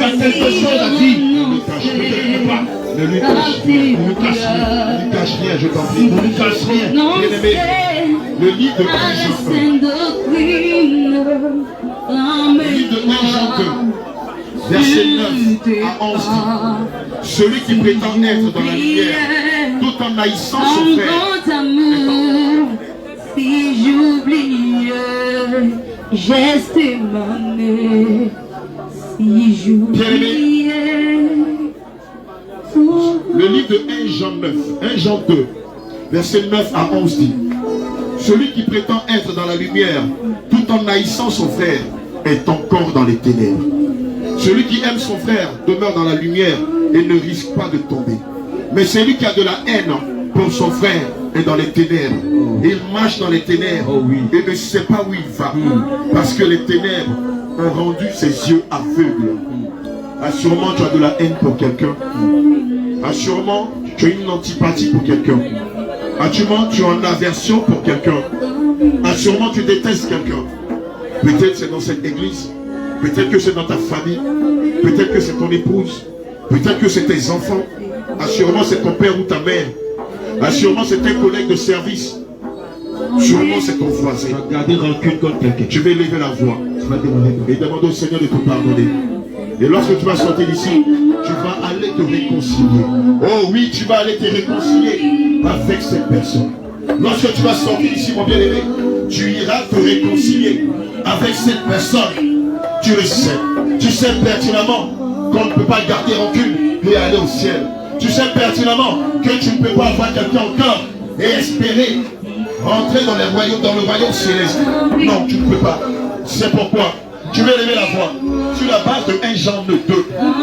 a quelque chose à dire. Ne lui cache pas. Ne lui cache rien, je t'en prie. Ne lui cache rien. Bien-aimé, le livre de 1 Jean 2, verset 9 à 11 dit, celui qui prétend être dans la lumière, tout en haïssant son frère, si j'oublie, geste m'amener, si j'oublie. Le livre de 1 Jean 2, verset 9 à 11 dit, celui qui prétend être dans la lumière, tout en haïssant son frère, est encore dans les ténèbres. Celui qui aime son frère demeure dans la lumière et ne risque pas de tomber. Mais celui qui a de la haine pour son frère est dans les ténèbres. Il marche dans les ténèbres et ne sait pas où il va. Parce que les ténèbres ont rendu ses yeux aveugles. Assurément, tu as de la haine pour quelqu'un. Assurément, tu as une antipathie pour quelqu'un. Assurément, tu as une aversion pour quelqu'un. Assurément, tu détestes quelqu'un. Peut-être c'est dans cette église. Peut-être que c'est dans ta famille. Peut-être que c'est ton épouse. Peut-être que c'est tes enfants. Assurément, c'est ton père ou ta mère. Assurément, c'est tes collègues de service. Sûrement, c'est ton voisin. Tu vas lever la voix et demander au Seigneur de te pardonner. Et lorsque tu vas sortir d'ici, tu vas aller te réconcilier. Oh oui, tu vas aller te réconcilier avec cette personne. Lorsque tu vas sortir d'ici, mon bien-aimé, tu iras te réconcilier avec cette personne. Tu le sais. Tu sais pertinemment qu'on ne peut pas garder rancune et aller au ciel. Tu sais pertinemment que tu ne peux pas avoir quelqu'un encore et espérer rentrer dans le royaume céleste. Non, tu ne peux pas. C'est pourquoi tu vas lever la voix sur la base de 1 Jean 2,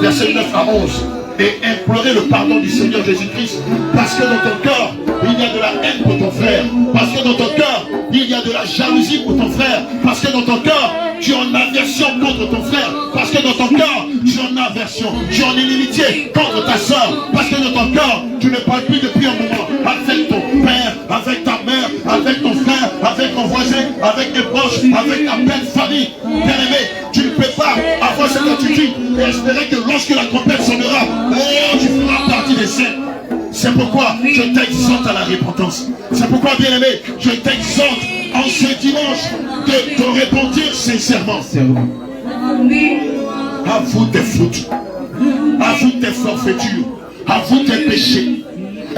verset 9 à 11 et implorer le pardon du Seigneur Jésus-Christ, parce que dans ton cœur il y a de la haine pour ton frère, parce que dans ton cœur il y a de la jalousie pour ton frère, parce que dans ton cœur tu as une aversion contre ton frère, parce que dans ton cœur tu as une aversion, tu as une inimitié contre ta soeur, parce que dans ton cœur tu ne parles plus depuis un moment avec ton père, avec ta mère, avec ton frère, avec ton voisin, avec tes proches, avec ta belle famille. Bien-aimé, tu ne peux pas avoir cette attitude et espérer que lorsque la trompette sonnera, oh, tu feras partie des saints. C'est pourquoi je t'exhorte à la repentance. C'est pourquoi, bien-aimé, je t'exhorte en ce dimanche de te repentir sincèrement. Avoue tes fautes, avoue tes forfaitures, avoue tes péchés.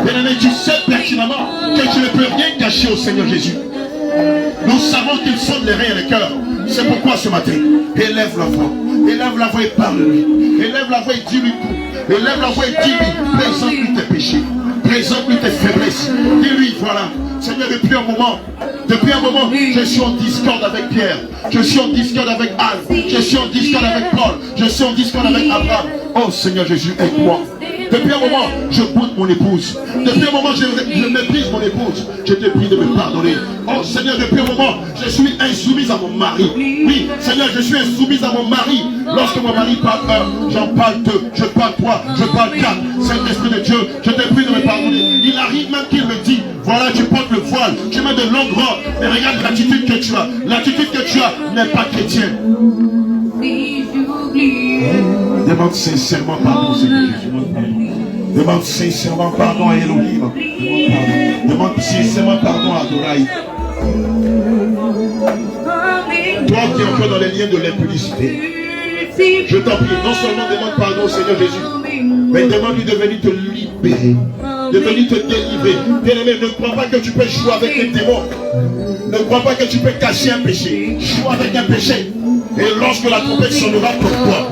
Bien-aimé, tu sais pertinemment que tu ne peux rien cacher au Seigneur Jésus. Nous savons qu'il sonne les reins et les cœurs. C'est pourquoi ce matin, élève la voix et parle-lui. Élève la voix et dis-lui tout. Élève la voix et dis-lui, présente-lui tes péchés, présente-lui tes faiblesses. Dis-lui, voilà, Seigneur, depuis un moment, je suis en discorde avec Pierre, je suis en discorde avec Anne, je suis en discorde avec Paul, je suis en discorde avec Abraham. Oh Seigneur Jésus, aide-moi. Depuis un moment, je boude mon épouse. Depuis un moment, je méprise mon épouse. Je te prie de me pardonner. Oh Seigneur, depuis un moment, je suis insoumise à mon mari. Oui, Seigneur, je suis insoumise à mon mari. Lorsque mon mari parle un, j'en parle deux, je parle trois, je parle quatre. Saint-Esprit de Dieu, je te prie de me pardonner. Il arrive même qu'il me dit, voilà, tu portes le voile, tu mets de longues robes, mais regarde l'attitude que tu as. L'attitude que tu as n'est pas chrétienne. Demande sincèrement pardon, Seigneur Jésus. Demande sincèrement pardon à Elohim. Demande sincèrement pardon à Adoraï. Toi qui es encore dans les liens de l'impudicité, je t'en prie, non seulement demande pardon au Seigneur Jésus, mais demande-lui de venir te libérer, de venir te délivrer. Bien-aimé, ne crois pas que tu peux jouer avec les démons. Ne crois pas que tu peux cacher un péché. Joue avec un péché. Et lorsque la trompette sonnera pour toi,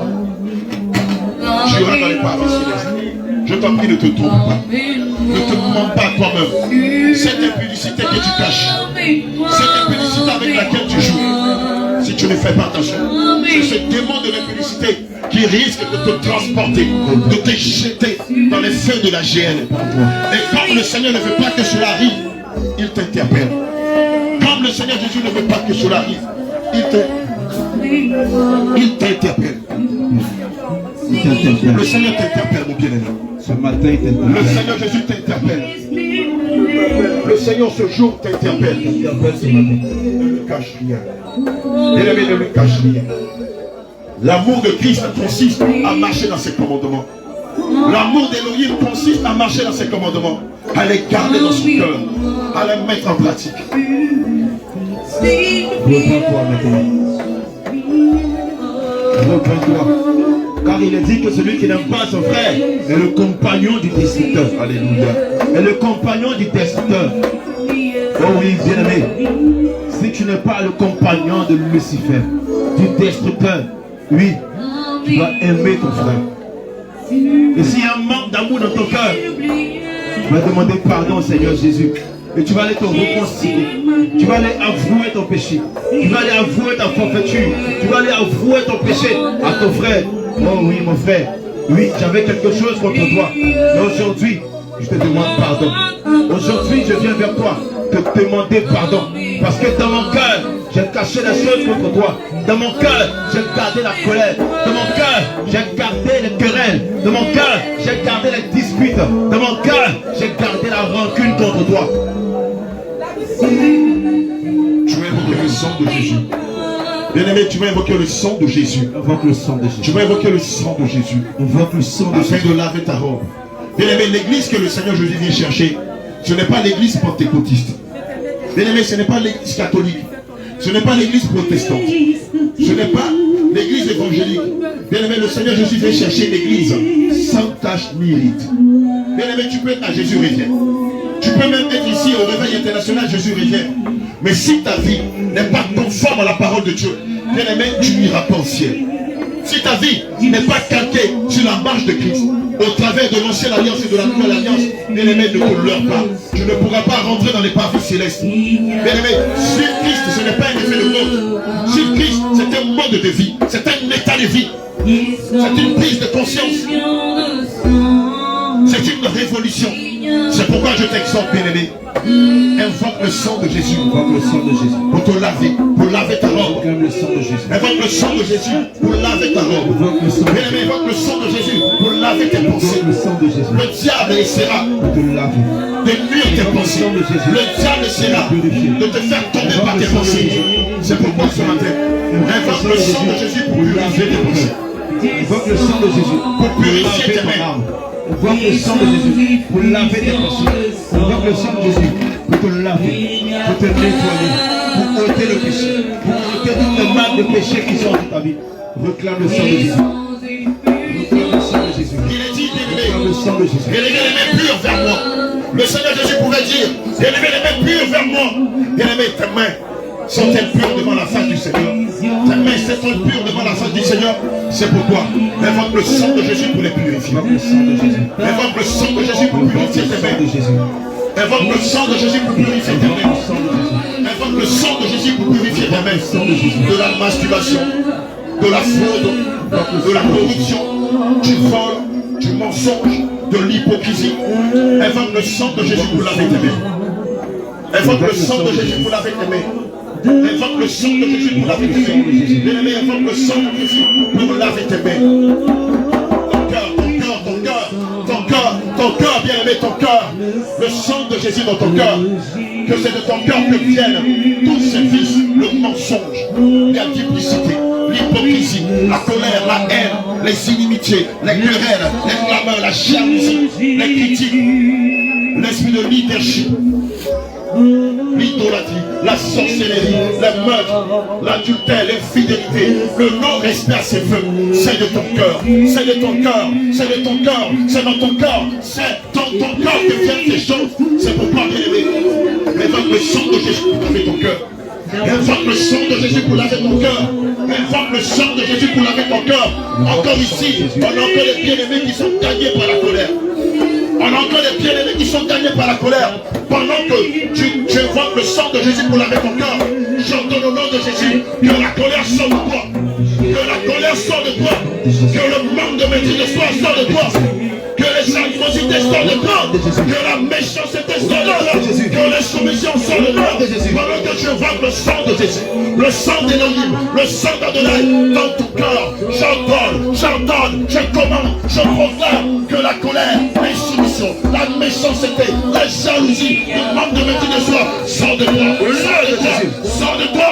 tu iras dans les paradis célestes. Je t'en prie, ne te trompe pas. Ne te demande pas à toi-même. Cette impudicité que tu caches, cette impudicité avec laquelle tu joues, si tu ne fais pas attention, c'est ce démon de l'impudicité qui risque de te transporter, de te jeter dans les feux de la GN. Et comme le Seigneur ne veut pas que cela arrive, il t'interpelle. Comme le Seigneur Jésus ne veut pas que cela arrive, il t'interpelle. Le Seigneur t'interpelle, mon bien-aimé. Ce matin, il t'interpelle. Le Seigneur Jésus t'interpelle. Le Seigneur ce jour t'interpelle. Ce matin. Ne lui cache rien. Bien-aimé, ne lui cache rien. L'amour de Christ consiste à marcher dans ses commandements. L'amour d'Élohim consiste à marcher dans ses commandements, à les garder dans son cœur, à les mettre en pratique. Reprends-toi maintenant. Reprends-toi. Car il est dit que celui qui n'aime pas son frère est le compagnon du destructeur. Alléluia. Est le compagnon du destructeur. Oh oui, bien-aimé. Si tu n'es pas le compagnon de Lucifer, du destructeur, oui, tu dois aimer ton frère. Et s'il y a un manque d'amour dans ton cœur, tu vas demander pardon au Seigneur Jésus. Et tu vas aller te réconcilier. Tu vas aller avouer ton péché. Tu vas aller avouer ta forfaiture. Tu vas aller avouer ton péché à ton frère. Oh oui, mon frère. Oui, j'avais quelque chose contre toi. Mais aujourd'hui, je te demande pardon. Aujourd'hui, je viens vers toi te demander pardon. Parce que dans mon cœur, j'ai caché les choses contre toi. Dans mon cœur, j'ai gardé la colère. Dans mon cœur, j'ai gardé les querelles. Dans mon cœur, j'ai gardé les disputes. Dans mon cœur, j'ai gardé la rancune contre toi. Tu vas invoquer le sang de Jésus. Bien-aimé, tu vas invoquer le sang de Jésus. Invoque le sang de Jésus. Tu vas invoquer le sang de Jésus. Invoque le sang de Jésus. Afin de laver ta robe. Bien-aimé, l'église que le Seigneur Jésus vient chercher, ce n'est pas l'église pentecôtiste. Bien-aimé, ce n'est pas l'église catholique. Ce n'est pas l'église protestante. Ce n'est pas l'église évangélique. Bien-aimé, le Seigneur Jésus vient chercher l'église sans tache ni rite. Bien-aimé, tu peux être à Jésus revient. Tu peux même être ici au réveil international Jésus revient. Mais si ta vie n'est pas conforme à la parole de Dieu, bien-aimé, tu n'iras pas au ciel. Si ta vie n'est pas calquée sur la marche de Christ, au travers de l'ancienne alliance et de la nouvelle alliance, bien-aimé, ne te leurre pas. Tu ne pourras pas rentrer dans les paradis célestes. Bien-aimé, suivre Christ, ce n'est pas un effet de mode. Suivre Christ, c'est un mode de vie. C'est un état de vie. C'est une prise de conscience. C'est une révolution. C'est pourquoi je t'exhorte, bien-aimé. Invoque le sang de Jésus. Invoque le sang de Jésus. Pour te laver, pour laver ta robe. Invoque le sang de Jésus. Invoque le sang de Jésus pour laver ta robe. Bien-aimé, invoque le sang de Jésus pour laver tes pensées. Le sang de Jésus. Le diable essaiera Pour te laver. de nuire tes pensées. Le diable essaiera de te faire tomber par tes pensées. C'est pourquoi ce matin, invoque le sang de Jésus pour purifier tes pensées. Invoque le sang de Jésus. Pour purifier tes mains. Invoque le sang de Jésus pour laver tes pensées. Invoque le sang de Jésus pour te laver, pour te nettoyer, pour ôter le péché, pour ôter toutes les marques de péché qui sont dans ta vie. Réclame le sang de Jésus. Réclame le sang de Jésus. Il est dit, Réclame le sang de Jésus. bien-aimé, les mains pures vers moi. Le Seigneur Jésus pouvait dire, bien-aimé, les mains pures vers moi. Bien-aimé, tes mains sont-elles pures devant la face du Seigneur? Tes mains sont-elles pures devant la face du Seigneur? C'est pourquoi invoque le sang de Jésus pour les purifier. Invoque le sang de Jésus. Invoque le sang de Jésus pour purifier tes mains. Invoque le sang de Jésus pour purifier tes mains. Invoque le sang de Jésus pour purifier tes mains. De la masturbation, de la fraude, de la corruption, du vol, du mensonge, de l'hypocrisie. Invoque le sang de Jésus pour laver tes mains. Invoque le sang de Jésus pour laver tes mains. Invoque le sang de Jésus pour laver tes mains. Bien-aimé, invoque le sang de Jésus pour laver tes mains. Ton cœur, bien-aimé, ton cœur. Le sang de Jésus dans ton cœur. Que c'est de ton cœur que viennent tous ces vices, le mensonge, la duplicité, l'hypocrisie, la colère, la haine, les inimitiés, les querelles, les clameurs, la jalousie, les critiques, l'esprit de leadership, l'idolâtrie, la sorcellerie, les meurtres, l'adultère, l'infidélité, le non-respect à ses vœux. C'est de ton cœur, c'est de ton cœur, c'est de ton cœur, c'est dans ton cœur, c'est dans ton cœur que viennent ces choses. C'est pourquoi, bien-aimé, invoque le sang de Jésus pour laver ton cœur. Invoque le sang de Jésus pour laver ton cœur. Invoque le sang de Jésus pour laver ton cœur. Encore ici, on a encore les bien-aimés qui sont gagnés par la colère. On a encore les bien-aimés qui sont gagnés par la colère. Pendant que tu invoques le sang de Jésus pour laver ton cœur, j'entends au nom de Jésus que la colère sort de toi. Que la colère sort de toi. Que le manque de maîtrise de soi sort de toi. Que les animosités sortent de toi. Que la méchanceté sort de toi. Que les soumissions sortent de toi. Pendant que tu invoques le sang de Jésus, le sang d'Élohim, le sang d'Adonai, dans ton cœur, j'ordonne, je commande, je proclame que la colère, l'insoumission, la méchanceté, la jalousie, le manque de maîtrise de soi sort de toi. Sort de toi. Sort de toi.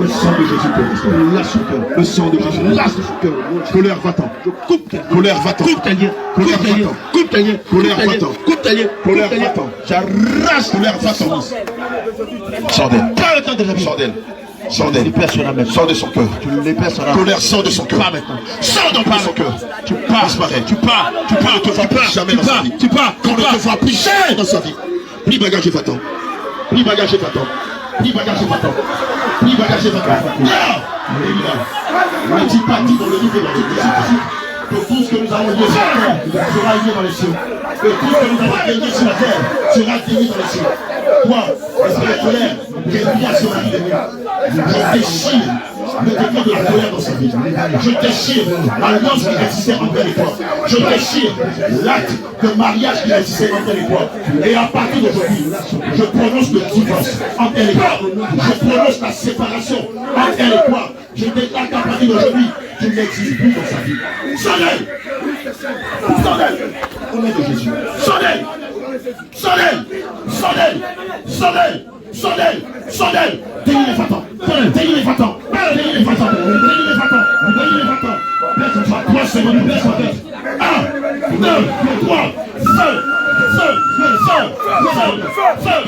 Le sang de Jésus-Christ, lâche son cœur. Le sang de Jésus, lâche son cœur. Colère, va-t'en. Colère, va-t'en. Coupe ta lien. Colère, va-t'en. Coupe ta lien. Colère, va-t'en. Coupe ta lien. Colère, va-t'en. J'arrache. Colère, va-t'en. Sors d'elle. Pas le temps de la vie. Sors d'elle. Sors d'elle. Sors de son cœur. Colère, sors de son cœur. Pas maintenant. Sors de son cœur. Tu pars. Tu pars. Tu pars. Tu ne te vois plus jamais dans sa vie. Tu pars. Qu'on ne te voit plus jamais dans sa vie. Plie bagage et va-t'en. Plie bagage et va-t'en. Plie bagage et va-t'en. Plie bagage et va-t'en. Ne dis pas dit dans le livre de Jésus que tout ce que nous avons lié sur la terre sera lié dans les cieux. Que tout ce que nous avons gagné sur la terre sera gagné dans les cieux. Toi, esprit de colère, qui est lié sur la vie de moi, je déchire le décret de la colère dans sa vie. Je déchire l'alliance qui existait entre elle et toi. Je déchire l'acte de mariage qui existait entre elle et toi. Et à partir d'aujourd'hui, je prononce le divorce entre elle et toi. Je prononce la séparation entre elle et toi. Je déclare qu'à partir d'aujourd'hui, tu n'existes plus dans sa vie. Sors-elle! Sors-elle! Au nom de Jésus. Sors-elle! Sors-elle! Sors-elle! Sors-elle! Sors-elle! Sors-elle! Délie les fatans! Délie les fatans! Délie les fatans! Délie les fatans! Délie les fatans! Baisse-toi! 3 secondes, baisse-toi tête! 1, 2, 3, seul! Seul! Seul! Seul! Seul!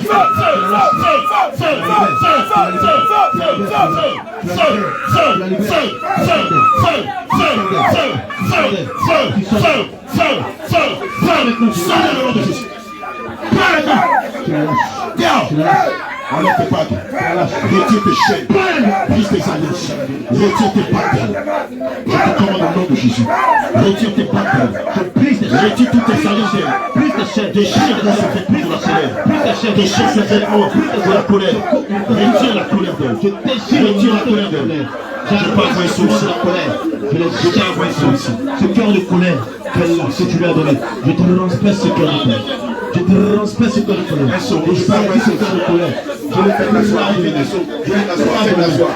Enlève tes pattes, retire tes chaînes, brise tes alliances, retire tes pattes. Je te commande au nom de Jésus. Retire tes pattes, retire toutes tes alliances, brise tes chaînes, déchire la secrète de la colère, déchire secrètement de la colère, retire la colère d'elle, retire la colère d'elle. Je peux envoyer ça aussi, la colère. Je t'ai envoyé ça aussi. Ce cœur de colère que tu lui as donné, je te le transperce ce cœur de colère. Je te transperce ce cœur de colère. Je peux envoyer ce cœur de colère. Je le fais m'asseoir, je le fais m'asseoir.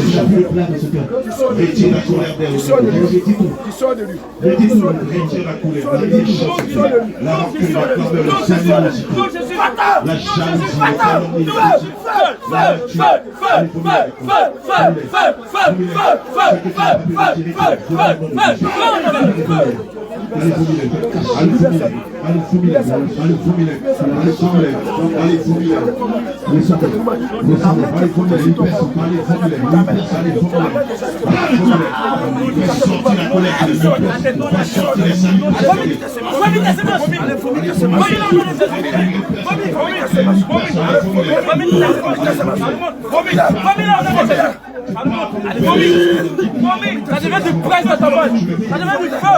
Retire le plat de ce cœur. Retire la colère d'elle. Retire de lui. Retire la colère. La rancune, la clameur, le Seigneur, la jalousie, la calomnie, Ça devient du presse dans ta voix. Ça devient du feu.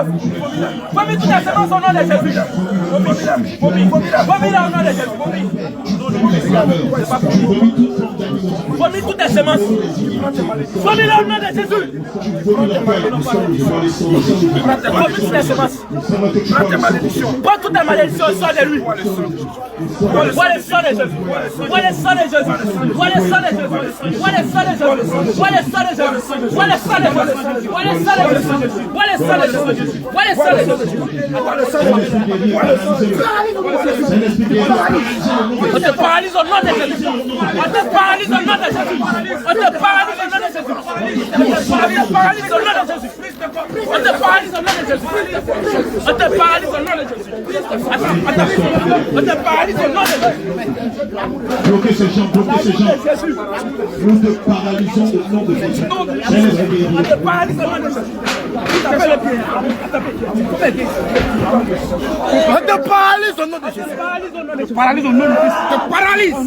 Vomis toutes les semences au nom de Jésus. Vomis là au nom de Jésus. Vomis toutes les semences. Vomis là au nom de Jésus. Vomis toutes les semences. Prends toutes les malédictions au sang de lui. Vois le sang de Jésus. Vois le sang de Jésus. Vois le sang de Jésus. Vois le sang de Jésus. Vois le sang de Jésus. Vois le sang de Jésus. Vois le sang de Jésus. Vois le sang de Jésus. Vois le sang de Jésus. On te paralyse au nom de Jésus. On te paralyse au nom de Jésus. On te paralyse au nom de Jésus. On te paralyse au nom de Jésus. On te paralyse au nom de Jésus. On te paralyse au nom de Jésus. On te paralyse au nom de Jésus. Bloquez ces gens, bloquez ces gens. Nous te paralysons au nom de Jésus. On te paralyse au nom de Jésus. On te paralyse au nom de Jésus. Paralyse au nom de Jésus. Te paralyse.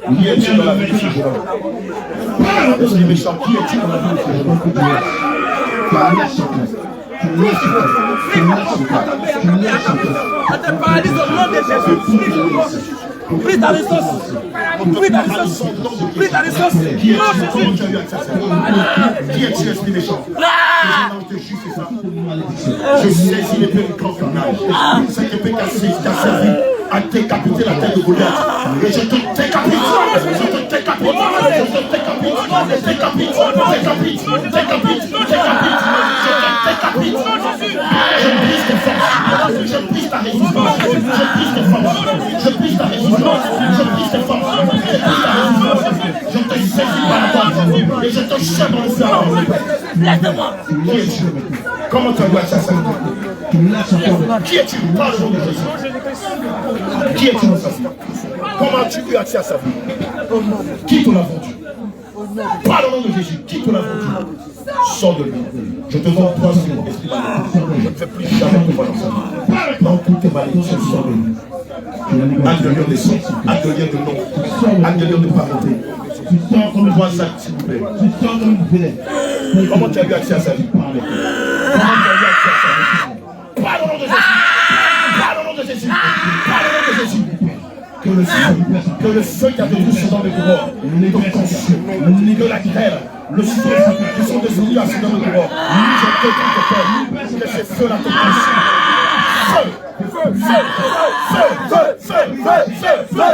Qui es-tu dans la vie? Esprit méchant, qui es-tu dans la vie? On te paralyse au nom de Jésus. Prise ta licence. Prise ta licence. Prise ta licence. Qui es-tu, esprit méchant? Je saisis l'épée du camp carnage. Cette épée qui a servi à décapiter la tête de Goliath. Et je te décapite. Je te décapite. Je te décapite. Décapite. Décapite. Décapite. Décapite. Je brise tes forces. Je brise ta résistance. Je brise tes forces. Je brise ta résistance. Je brise tes forces. Je te saisis par la tête et je te jette dans le feu. Qui es-tu? Comment tu as eu accès à ça? Qui es-tu? Parle au nom de Jésus. Qui es-tu dans sa vie? Comment as-tu eu accès à sa vie? Qui te l'a vendu? Parle au nom de Jésus. Qui te l'a vendu? Sors de lui. Je te vends toi sur l'esprit maléfique. Je ne fais plus jamais te voir dans sa vie. Dans toutes tes malédictions, sors de lui. Acte de lion de sang, acte de lion de nom, acte de lion de parenté. Tu sors comme toi, ça, s'il vous plaît. Tu sors comme vous plaît. Comment tu as eu accès à sa vie? Comment tu as eu accès à sa vie? Parle au nom de Jésus. Parle au nom de Jésus. Parle au nom de Jésus. Que le feu qui a de vous dans les couloirs te consume. Que la grêle, le feu qui sont descendus à ce dans le couloir. Je te dis que ces feux-là te consument. Feu! Feu! Feu! Feu! Feu! Feu!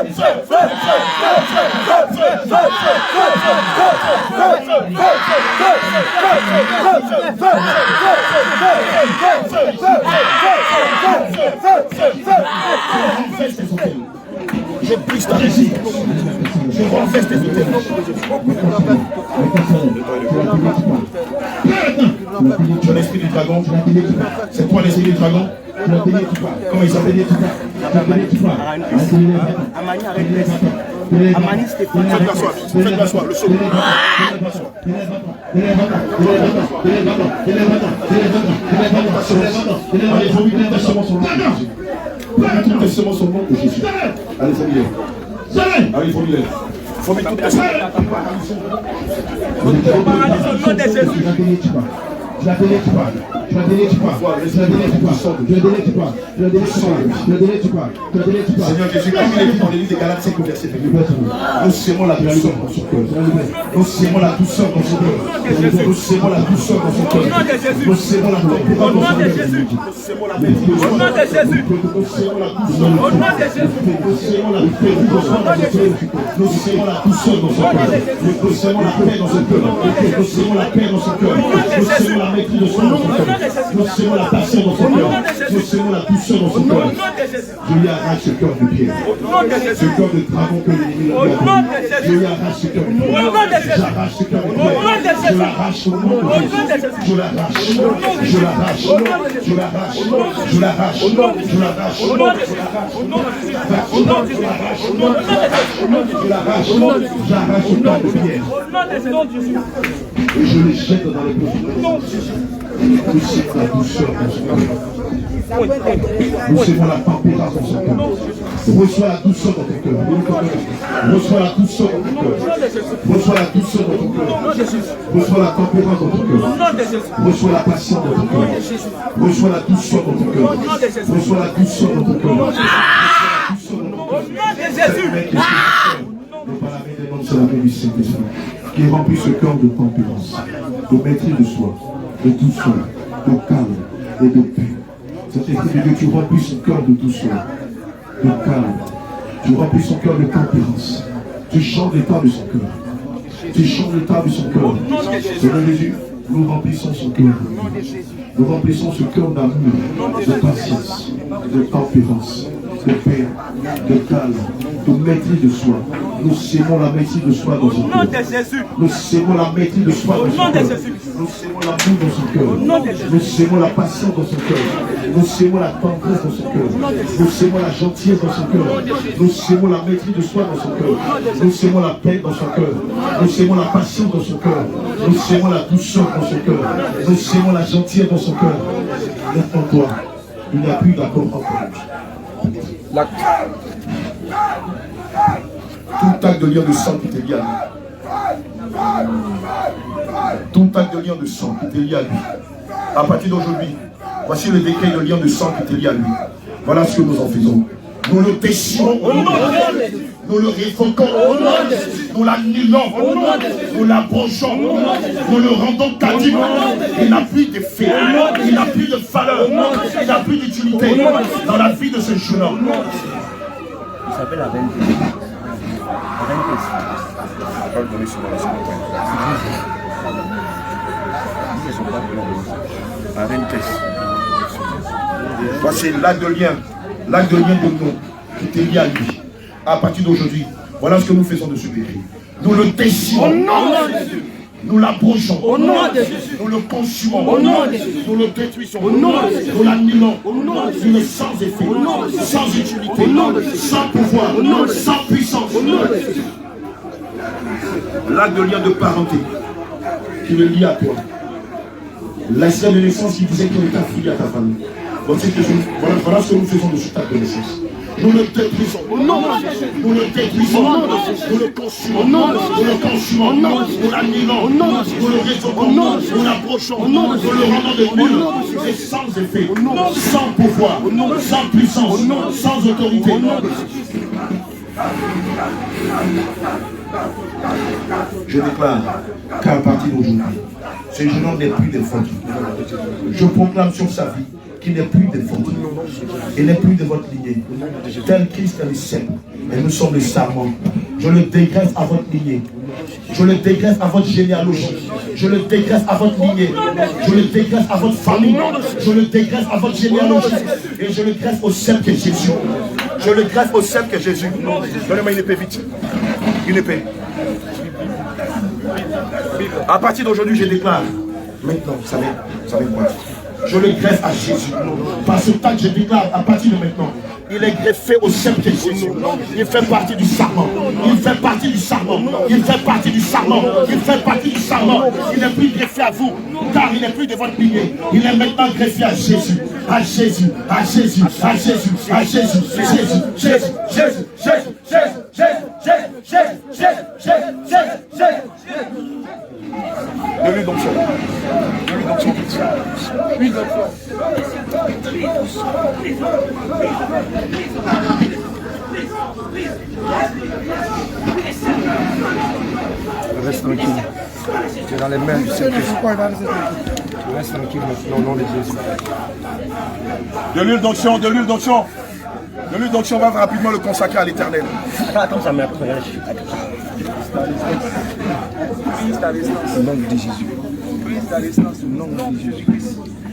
Je brise ta résistance. Je renverse tes hôtels. Tu as l'esprit du dragon. C'est toi l'esprit du dragon. Comment il s'appelle? Amani, Stéphane. Faites-la soir, le second. Allez, vomit toutes tes semences au nom de Jésus. Vomit toutes tes semences au nom de Jésus. Allez, vomis-les. Allez, vomis-les. Vomit toutes tes semences. On te paralyse au nom de Jésus. Je la délègue pas. Je la délègue pas. Je la délègue pas. Je la délègue pas. Je la délègue pas. Je la délègue pas. Je la délègue pas. Seigneur Jésus, comme il est dit dans les livres des Galates 5 verset 2. Nous serrons la douceur dans son cœur. Nous serrons la douceur dans son cœur. Nous serrons la douceur dans son cœur. Nous serrons la douceur Au nom de Jésus. Au nom de Jésus. Nous serrons la douceur. Au nom de Jésus. Nous serrons la paix dans son cœur. Nous serrons la douceur dans son cœur. Nous serrons la paix dans son cœur. Nous serrons la paix dans son cœur. Nous serrons la maîtrise de son cœur. Nous sémons la passion dans son cœur. Nous sémons la douceur dans son cœur. Je lui arrache ce cœur de pierre. Ce cœur de dragon que l'ennemi lui a donné. Je lui arrache ce cœur de pierre. J'arrache ce cœur de pierre. Je l'arrache au nom de Jésus. Je l'arrache. Je l'arrache. Je l'arrache. Je l'arrache. Je l'arrache. Je l'arrache. J'arrache ce cœur de pierre. Et je le jette dans les profondeurs. Nous sémons la douceur dans son cœur. Nous sémons la tempérance dans son cœur. Reçois la douceur dans ton cœur. Reçois la douceur dans ton cœur. Reçois la douceur dans ton cœur. Reçois la tempérance dans ton cœur. Reçois la patience dans ton cœur. Reçois la douceur dans ton cœur. Reçois la douceur dans ton cœur. C'est la main du Saint-Esprit qui remplit ce cœur de tempérance, de maîtrise de soi, de douceur, de calme et de paix. Cet esprit de Dieu, tu remplis son cœur de douceur, de calme. Tu remplis son cœur de tempérance. Tu changes l'état de son cœur. Tu changes l'état de son cœur. Seigneur Jésus, nous remplissons son cœur. Nous remplissons ce cœur d'amour, de patience, de tempérance, de paix, de calme, de maîtrise de soi. Nous sémons la maîtrise de soi dans son cœur. Nous sémons la maîtrise de soi dans son cœur. Nous sémons l'amour dans son cœur. Nous sémons la patience dans son cœur. Nous sémons la tendresse dans son cœur. Nous sémons la gentillesse dans son cœur. Nous sémons la maîtrise de soi dans son cœur. Nous sémons la paix dans son cœur. Nous sémons la patience dans son cœur. Nous sémons la douceur dans son cœur. Nous sémons la gentillesse dans son cœur. Réponds-toi. Il n'y a plus d'accord entre nous. Tout acte de lien de sang qui t'est lié à lui. Tout acte de lien de sang qui t'est lié à lui. À partir d'aujourd'hui, voici le décret de lien de sang qui t'est lié à lui. Voilà ce que nous en faisons. Nous le déchirons au nom de Jésus. Nous le révoquons au nom de Jésus. Nous l'annulons au nom de Jésus. Nous l'abrogeons. Nous le rendons caduc. Il n'a plus d'effet. Il n'a plus de valeur. Il n'a plus d'utilité dans la vie de ce jeune homme. Il s'appelle Aventis. Aventis. Pas le donner sur la Aventis. Voici l'acte de lien de nous qui t'est lié à lui. À partir d'aujourd'hui, voilà ce que nous faisons de ce bébé. Nous le déchirons. Nous l'abrogeons. Nous le consumons. Nous le détruisons. Nous l'annulons. Il est sans effet, sans utilité, sans pouvoir, sans puissance. L'acte de lien de parenté qui le lie à toi. L'acte de naissance qui disait qu'il était affilié à ta famille. Voilà ce que nous faisons de cet acte de naissance. Nous le détruisons. Nous le détruisons. Nous le consumons. Nous le consumons. Nous l'annulons. Nous le résorbons. Nous l'approchons. Nous le rendons de nul et sans effet, sans pouvoir, sans puissance, sans autorité. Je déclare qu'à partir d'aujourd'hui, ce jeune homme n'est plus défendu. Je proclame sur sa vie qu'il n'est plus défendu. Il n'est plus de votre lignée. Tel Christ est le ciel. Et nous sommes les sarments. Je le dégraisse à votre lignée. Je le dégraisse à votre généalogie. Je le dégraisse à votre lignée. Je le dégraisse à votre famille. Je le dégraisse à votre généalogie. Et je le graisse au sel que Jésus. Je le graisse au sel que Jésus. Donnez-moi une épée vite. Une épée. À partir d'aujourd'hui, je déclare. Maintenant, vous savez quoi? Je le greffe à Jésus. Par ce temps que je déclare, à partir de maintenant, il est greffé au sel de Jésus. Il fait partie du sarment. Il fait partie du sarment. Il fait partie du sarment. Il fait partie du sarment. Il n'est plus greffé à vous, car il n'est plus de votre lignée. Il est maintenant greffé à Jésus. À Jésus. À Jésus. À Jésus. À Jésus. Jésus. Jésus. Jésus. Jésus. De l'huile d'onction. De l'huile d'onction. L'huile d'onction. Reste tranquille. Tu es dans les mains du Saint-Esprit. Reste tranquille maintenant au nom de Jésus. De l'huile d'onction, de l'huile d'onction. De l'huile d'onction, on va rapidement le consacrer à l'Éternel. Attends, ça m'a pris. Au nom de Jésus. Au nom de Jésus-Christ.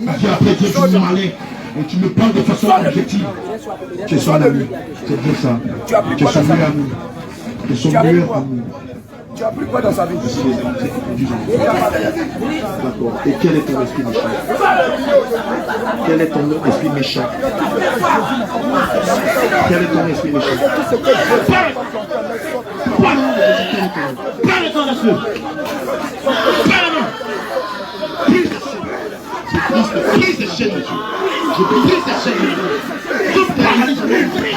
dis après Dieu, tu me malais. Et tu me parles de façon objective. Tu es son ami. C'est bien ça. Tu es son meilleur ami. Tu es son meilleur ami. Tu as pris quoi dans sa vie? D'accord. Et quel est ton esprit méchant? Quel est ton esprit méchant? Quel est ton esprit méchant? Parle-toi de ce. Parle-moi. Brise les chaînes de Dieu. Je brise les chaînes de Dieu. Coupe tes liens.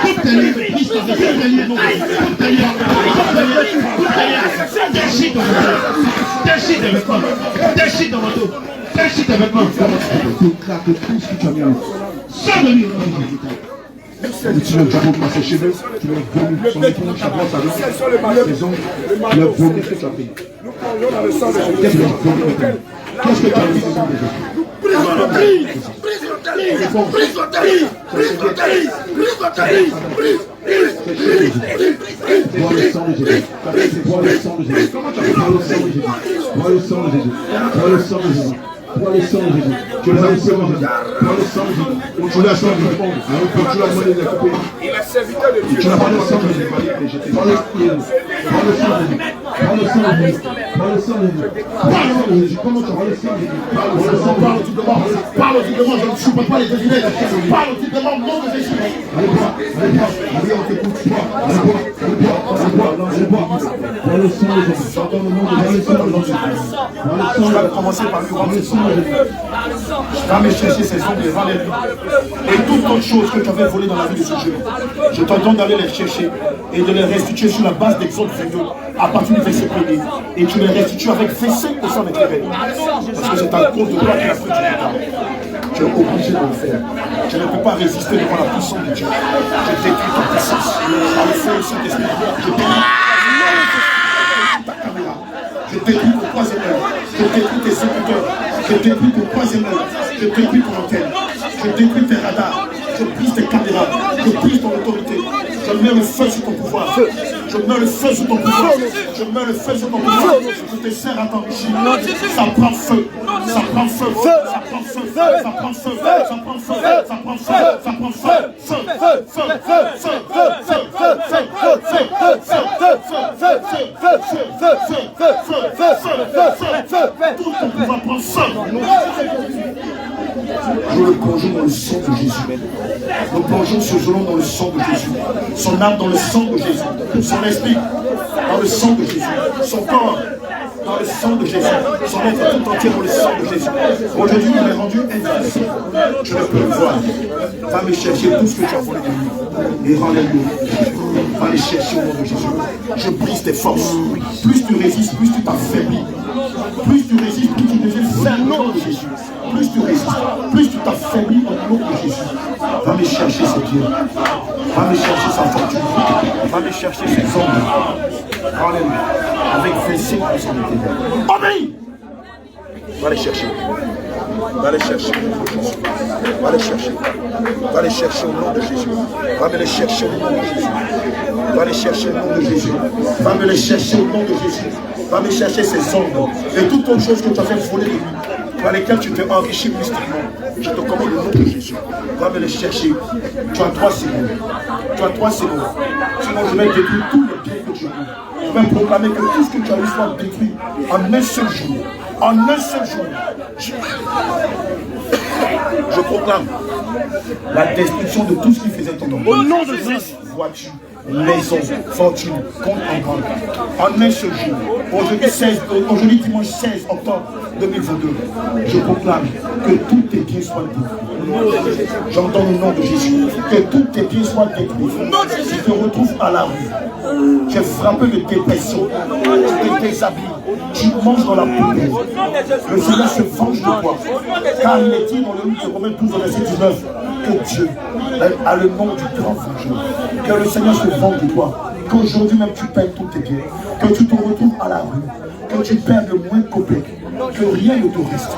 Coupe tes liens. Brise tes liens. Coupe tes liens. Coupe tes liens. Coupe tes liens. Déchire ton vêtement. Déchire tes vêtements. Déchire ton manteau. Déchire tes vêtements. Tu craques tout ce que tu as mis. Sors de lui. Et tu le jabot dans ses cheveux. Tu le vomis. Son époux, sa brosse avec ses ongles. Tu le vomis que tu as pris. Qu'est-ce que tu as vomi maintenant? Qu'est-ce que tu as mis dedans déjà? Brise Bois le sang de Jésus. Bois le sang de Jésus. Bois le sang de Jésus. Bois le sang de Jésus. Bois le sang de Jésus. Bois le sang de Jésus. Tu l'as le sang de Jésus. Bois le sang de Jésus. Tu l'as le sang de Jésus. Tu l'as demandé de couper. Il est serviteur de Dieu. Tu l'as le sang de Jésus. Bois le sang de Jésus. Bois le sang de Jésus. Bois le sang de Jésus. Bois le sang de Jésus. Bois le sang de Jésus. Comment tu bois le sang de Jésus? Parle, tu demandes. Parle, tu demandes. Je ne supporte pas les devinettes. Parle, tu demandes. Nom de Jésus. Allez bois. Allez bois. Allez, on t'écoute. Allez bois. Allez bois. Allez bois. Allez bois. Bois le sang de Jésus. J'entends le nom de Jésus. Bois le sang de Jésus. Je vais commencer par lui rendre ses ongles. Je vais me chercher ses ongles devant les lui. Et toutes autres choses que tu avais volées dans la vie de ce jeune, je t'entends d'aller les chercher et de les restituer sur la base d'Exode 22 à partir du verset 1er. Et tu les restitues avec V5 au sein éclairé. Parce que c'est à cause de toi qu'il a pris du retard. Tu es obligé de le faire. Tu ne peux pas résister devant la puissance de Dieu. Je détruis ta puissance. Par le feu du Saint-Esprit, je détruis ta caméra. Je détruis ton troisième œil. Je détruis tes écouteurs. Je détruis ton troisième œil. Je détruis ton antenne. Je détruis tes radars. Je brise tes caméras. Je brise ton autorité. Je mets le feu sur ton pouvoir. Je mets le feu sur ton pouvoir. Je mets le feu sur ton pouvoir. Je te sers à t'enrichir. Ça prend feu. Ça prend feu. Ça prend feu. Ça prend feu. Ça prend feu. Ça prend feu. Ça prend feu. Feu. Feu. Feu. Feu. Tout ton pouvoir prend feu. Nous le plongeons dans le sang de Jésus. Nous plongeons ce genou dans le sang de Jésus. Son âme dans le sang de Jésus. Son esprit dans le sang de Jésus. Son corps dans le sang de Jésus. Son être tout entier dans le sang de Jésus. Aujourd'hui, il est rendu invincible. Je ne peux le voir. Va me chercher tout ce que tu as volé de lui. Et rends-le-nous. Va les chercher au nom de Jésus. Je brise tes forces. Plus tu résistes, plus tu t'affaiblis. Plus tu résistes, plus tu deviens ferme au nom de Jésus. Plus tu résistes, plus tu t'affaiblis au nom de Jésus. Va me chercher ce Dieu. Va me chercher sa fortune. Va me chercher ses hommes. Alléluia. Avec fessé pour son éternel. Obéis. Va les chercher. Va les chercher au nom de Jésus. Va les chercher. Va les chercher au nom de Jésus. Va me les chercher au nom de Jésus. Va les chercher au nom de Jésus. Va me les chercher au nom de Jésus. Va me chercher ses hommes. Et toutes autres choses que tu as fait voler de lui, par lesquelles tu t'es enrichi mystiquement. Je te commande le nom de Jésus. Va me les chercher. Tu as 3 secondes. Tu as 3 secondes. Sinon, je vais détruire tous les biens que tu as eu. Je vais proclamer que tout ce que tu as eu soit détruit en un seul jour. En un seul jour. Je proclame la destruction de tout ce qui faisait ton nom. Au nom de Jésus. Voiture, maison, fortune, compte en banque. En un seul jour. Aujourd'hui dimanche 16 octobre 2022. Je proclame que tous tes biens soient détruits. J'entends le nom de Jésus. Que tous tes biens soient détruits. Tu te retrouves à la rue. Tu es frappé de dépression. Tu te déshabilles. Tu manges dans la poubelle. Le Seigneur se venge de toi. Car il est dit dans le livre de Romains 12, verset 19, que Dieu a le nom du grand vengeur. Que le Seigneur se venge de toi. Qu'aujourd'hui même tu perds tous tes biens. Que tu te retrouves à la rue. Que tu perds le moins copec. Que rien ne te reste.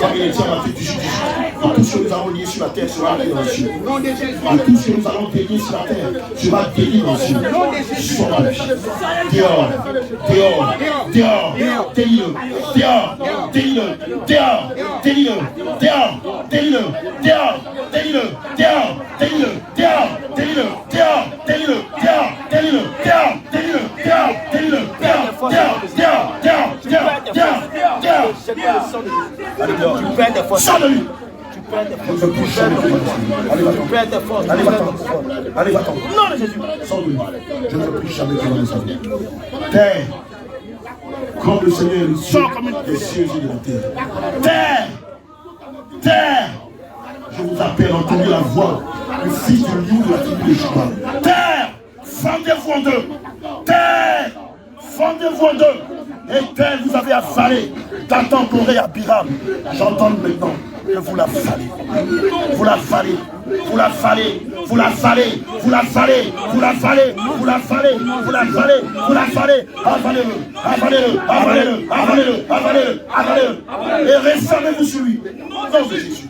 Comme il est dit à Matthieu 18, tout ce que nous allons lier sur la terre sera lié dans les cieux. Tout ce que nous allons délier sur la terre sera délié dans les cieux. Sois ma vie. Dehors, dehors, dehors, délie-le, dehors, délie-le, dehors, délie-le, dehors, délie-le, dehors, délie-le, dehors, délie-le, dehors, délie-le, dehors, délie-le, dehors, délie-le, dehors, délie-le, dehors, délie-le, dehors, dehors, dehors, dehors, dehors, dehors, dehors. Allez dehors. Tu perds tes forces. Sors de lui. Tu perds tes forces. Allez, va-t'en. Tu perds tes forces. Allez, va-t'en. Allez, va-t'en. Non, de Jésus. Sors de lui. Je ne veux plus jamais te donner sa vie. Terre. Comme le Seigneur est sort comme des cieux et de la terre. Terre. Terre. Je vous appelle à entendre la voix du fils du lion de la tribu de Juda. Terre. Fendez-vous en deux. Terre. Fendez-vous en deux. Et terre, vous avez avalé Dathan, Corée, Abiram. J'entends maintenant que vous la valez. Vous la valez. Vous la valez. Vous la valez. Vous la valez. Vous la valez. Vous la valez. Vous la valez. Vous la valez. Avalez-le. Avalez-le. Avalez-le. Avalez-le. Avalez-le. Avalez-le. Et refermez-vous sur lui. Au nom de Jésus.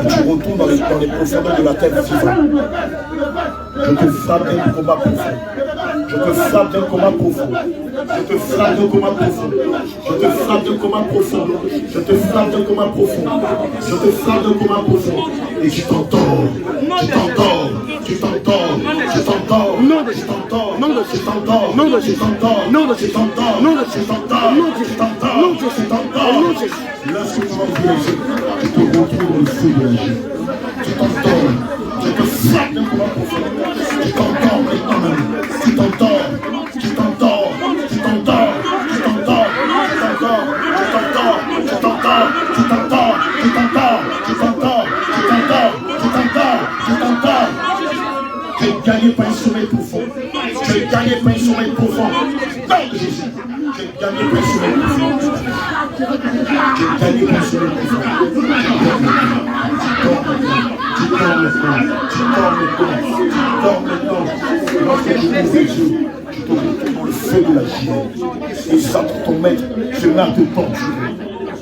Tu retournes dans les profondeurs de la terre vivante. Je te frappe d'un combat profond. Je te frappe d'un combat profond. Je te frappe d'un combat profond. Je te frappe d'un combat profond. Je te frappe d'un combat profond. Je te frappe d'un combat profond. Et tu t'endors. Tu t'endors. Tu t'endors. Tu t'endors. Tu t'endors. Tu t'endors. Tu t'endors. Tu t'endors. Tu t'endors. Tu t'endors. Tu t'endors. Lorsque tu vas ouvrir les yeux, tu te retrouves dans le feu de la vie. Tu t'endors. Je te frappe d'un combat profond. Tu t'endors maintenant même. Tu t'endors. Tu t'endors. Tu t'endors. Tu t'endors. Tu t'endors. Tu t'endors. Tu t'endors. Tu t'endors. Tu t'endors. Tu t'endors. Tu t'endors. Tu t'endors. Tu es gagné par un sommeil profond. Tu es gagné par un sommeil profond. Non de Jésus. Tu es gagné par un sommeil profond. Tu es gagné par un sommeil profond. Tu dors maintenant. Tu dors maintenant. Tu dors maintenant. Lorsque je m'ouvre les yeux, tu te retrouves dans le feu de la chair. Et ça, ton maître, se met à te torturer.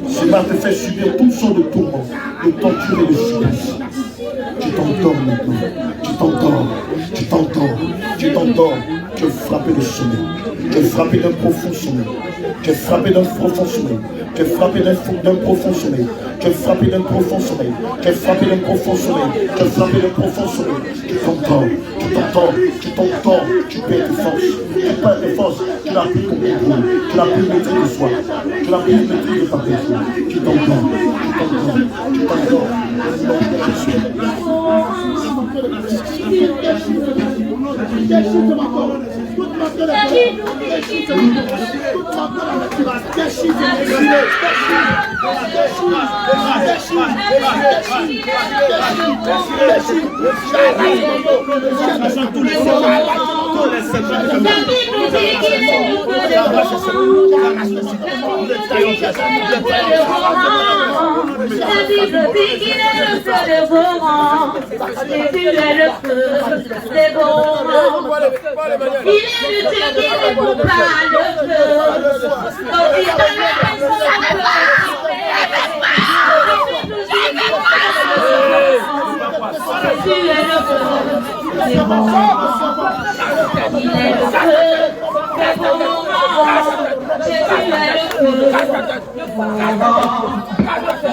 Se met à te faire subir toutes sortes de tourments, de torture et de supplices. Tu t'endors maintenant. Tu t'endors. Tu t'endors. Tu t'endors. Tu es frappé de sommeil. Tu es frappé d'un profond sommeil. Tu es frappé d'un profond sommeil. Tu es frappé d'un profond sommeil. Tu es frappé d'un profond sommeil. Tu es frappé d'un profond sommeil. Tu es frappé d'un profond sommeil. Tu t'entends. Tu t'entends. Tu t'entends. Tu perds tes forces. Tu perds tes forces. Tu n'as plus ton contrôle. Tu n'as plus le maîtrise de soi. Tu n'as plus le maîtrise de ta personne. Tu t'entends. Tu t'entends. Tu t'entends.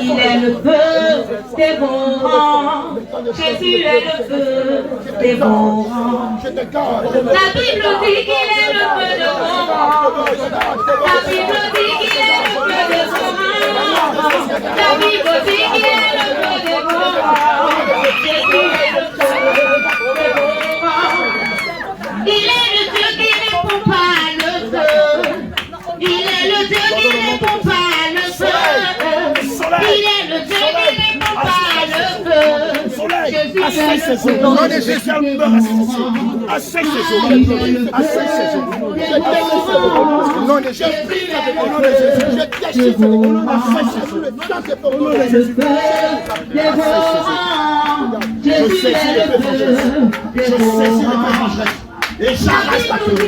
Il est le feu dévorant. Jésus est le feu dévorant. La Bible dit qu'il est le feu dévorant. La Bible dit qu'il est le feu dévorant. La Bible dit qu'il est le feu dévorant. Jésus est le feu dévorant. Il est le Dieu qui ne répond pas le feu. Il est le Dieu qui ne répond pas le feu. Il est le Dieu qui ne répond pas le feu. Jésus est Assèche ses eaux. Au nom de Jésus. Assèche ses eaux. Assèche ses eaux. Je déchire ses eaux. Au nom de Jésus. Au nom de Jésus. Je déchire ses eaux. Assèche ses eaux. Au nom de Jésus. Je saisis les pécheurs. Je saisis les pécheurs. Et j'arrache ta queue.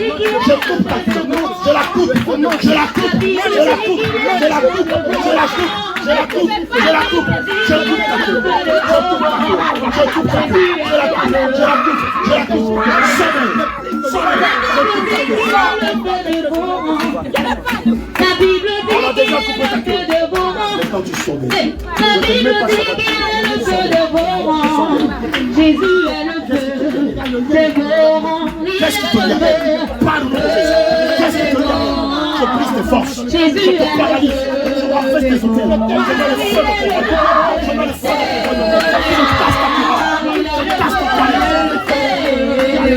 Je coupe ta queue. Je la coupe. Je la coupe. Je la coupe. Je la coupe. Je la coupe. Je la coupe. Je la coupe. Je coupe ta queue. Je coupe ta queue. Je coupe ta queue. Je la coupe. Je la coupe. Je la coupe. La Bible dit qu'il est le feu dévorant. La Bible dit qu'il est le feu dévorant. Jésus est le feu dévorant. Qu'est-ce qui te dit? Parle-moi de Jésus. Qu'est-ce qui te dit? Je brise tes forces. Je te paralyse. Je renverse tes hôtels. Je mets le feu de ton royaume. Je mets le feu de ton royaume. Je casse ta parole. Je casse ta parole.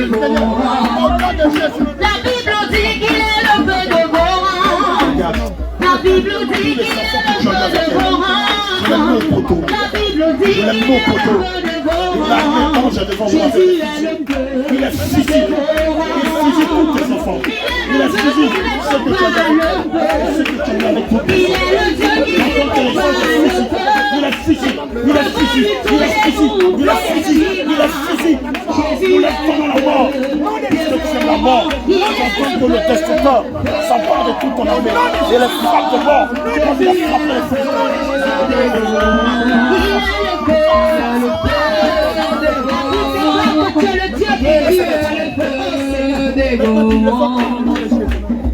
Au nom de Jésus. La Bible dit qu'il est le feu dévorant. La Bible dit qu'il est le feu dévorant. La Bible dit qu'il est le feu dévorant. Jésus est le feu. Il est physique. Il physique tous tes enfants. Il est physique ceux que tu as avec toi. Il est le Dieu qui est le feu. Il est physique. Il est physique. Il est physique. Il est physique. Il est physique. Nous les dans la mort. C'est la mort. J'entends que le destructeur s'empare de toute ton armée. Et les frappes de mort. Quand il a frappé les frères.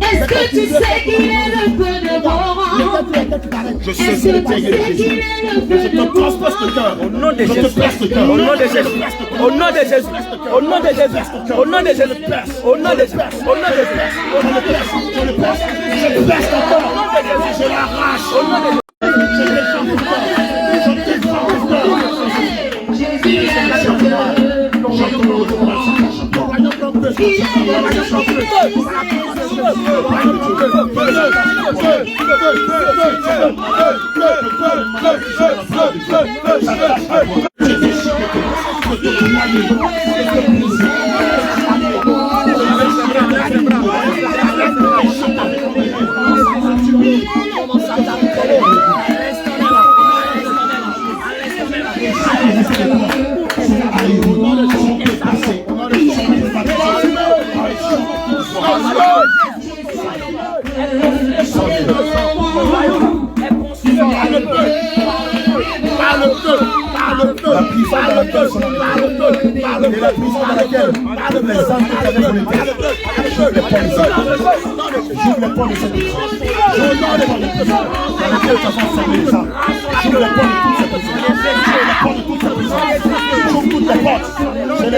Est-ce que tu sais qu'il est le feu dévorant? Je sais qu'il est le feu dévorant. Je te transperce le cœur. Au nom de Jésus. Je te perce le cœur. Au nom de Jésus. Au nom de Jésus. Au nom de Jésus. Au nom de Jésus. Au nom de Jésus. Au nom de Jésus. Je le perce. Je le perce. Je le perce ton corps. Je l'arrache. Au nom de Jésus. Je défends ton corps. Je défends ton corps. Jésus est le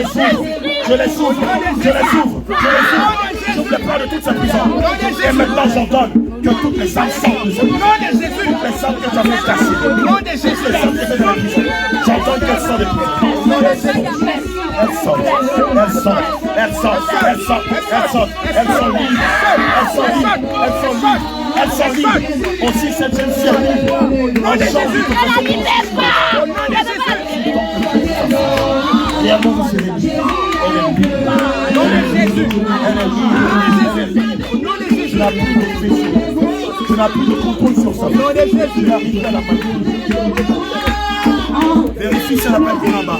feu. Je les ouvre. J'ouvre les portes de toute cette prison. Et maintenant j'ordonne que toutes les âmes sortent de cette prison. Toutes les âmes que tu as fait casser. Toutes les âmes qui étaient dans la prison. J'ordonne qu'elles sortent de prison. Elles sortent libres. Aussi cette jeune fille. Et à mon Dieu, elle est libre. Tu n'as plus de péché. Tu n'as plus de contrôle sur ça. Tu arrives à la main. Vérifie si la main est là-bas.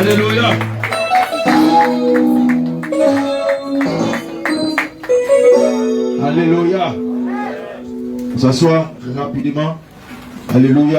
Alléluia. Alléluia. On s'assoit rapidement. Alléluia.